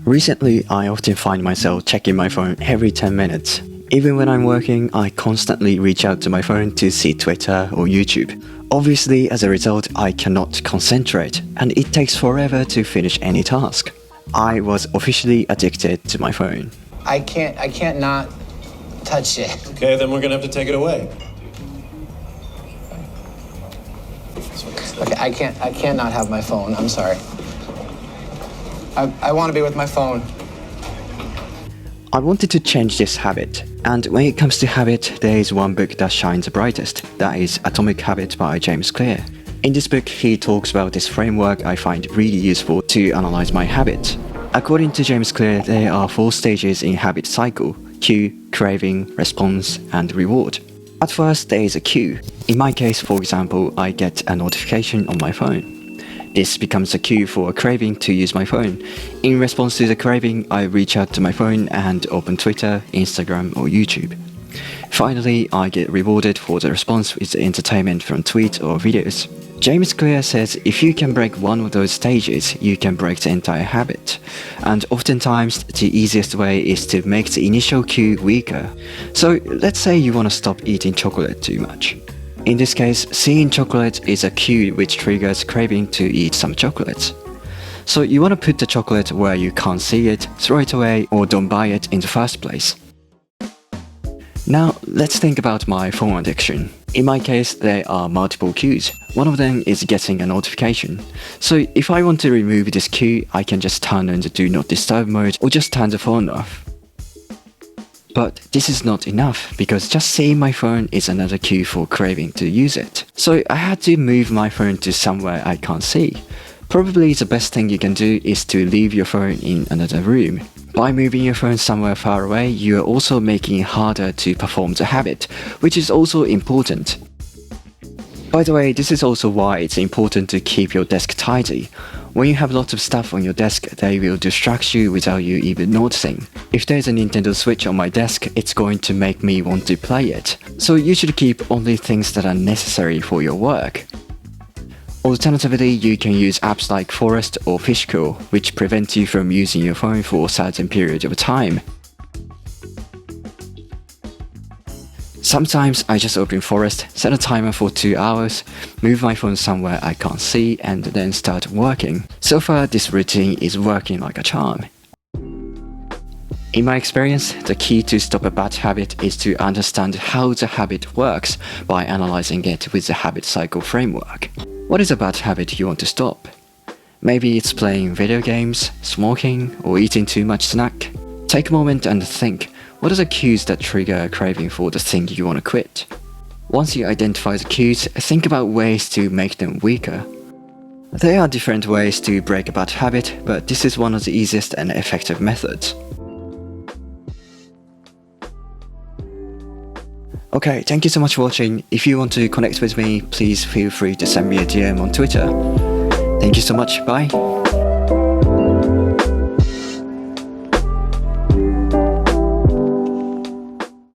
Recently, I often find myself checking my phone every 10 minutes. Even when I'm working, I constantly reach out to my phone to see Twitter or YouTube. Obviously, as a result, I cannot concentrate, and it takes forever to finish any task. I was officially addicted to my phone. I can't not touch it. Okay, then we're gonna have to take it away. Okay, I can't not have my phone. I'm sorry. I want to be with my phone. I wanted to change this habit, and when it comes to habit, there is one book that shines the brightest. That is Atomic Habit by James Clear. In this book, he talks about this framework I find really useful to analyze my habits. According to James Clear, there are 4 stages in habit cycle: cue, craving, response, and reward. At first, there is a cue. In my case, for example, I get a notification on my phone. This becomes a cue for a craving to use my phone. In response to the craving, I reach out to my phone and open Twitter, Instagram, or YouTube. Finally, I get rewarded for the response with the entertainment from tweets or videos. James Clear says if you can break one of those stages, you can break the entire habit. And oftentimes, the easiest way is to make the initial cue weaker. So let's say you want to stop eating chocolate too much. In this case, seeing chocolate is a cue which triggers craving to eat some chocolate. So you want to put the chocolate where you can't see it, throw it away, or don't buy it in the first place. Now, let's think about my phone addiction. In my case, there are multiple cues. One of them is getting a notification. So if I want to remove this cue, I can just turn on the Do Not Disturb mode or just turn the phone off. But this is not enough, because just seeing my phone is another cue for craving to use it. So I had to move my phone to somewhere I can't see. Probably the best thing you can do is to leave your phone in another room. By moving your phone somewhere far away, you are also making it harder to perform the habit, which is also important. By the way, this is also why it's important to keep your desk tidy. When you have lots of stuff on your desk, they will distract you without you even noticing. If there's a Nintendo Switch on my desk, it's going to make me want to play it. So you should keep only things that are necessary for your work. Alternatively, you can use apps like Forest or Fishcool, which prevent you from using your phone for a certain period of time. Sometimes I just open Forest, set a timer for 2 hours, move my phone somewhere I can't see, and then start working. So far, this routine is working like a charm. In my experience, the key to stop a bad habit is to understand how the habit works by analyzing it with the habit cycle framework. What is a bad habit you want to stop? Maybe it's playing video games, smoking, or eating too much snack. Take a moment and think, what are the cues that trigger a craving for the thing you want to quit? Once you identify the cues, think about ways to make them weaker. There are different ways to break a bad habit, but this is one of the easiest and effective methods. Okay, thank you so much for watching. If you want to connect with me, please feel free to send me a DM on Twitter. Thank you so much, bye!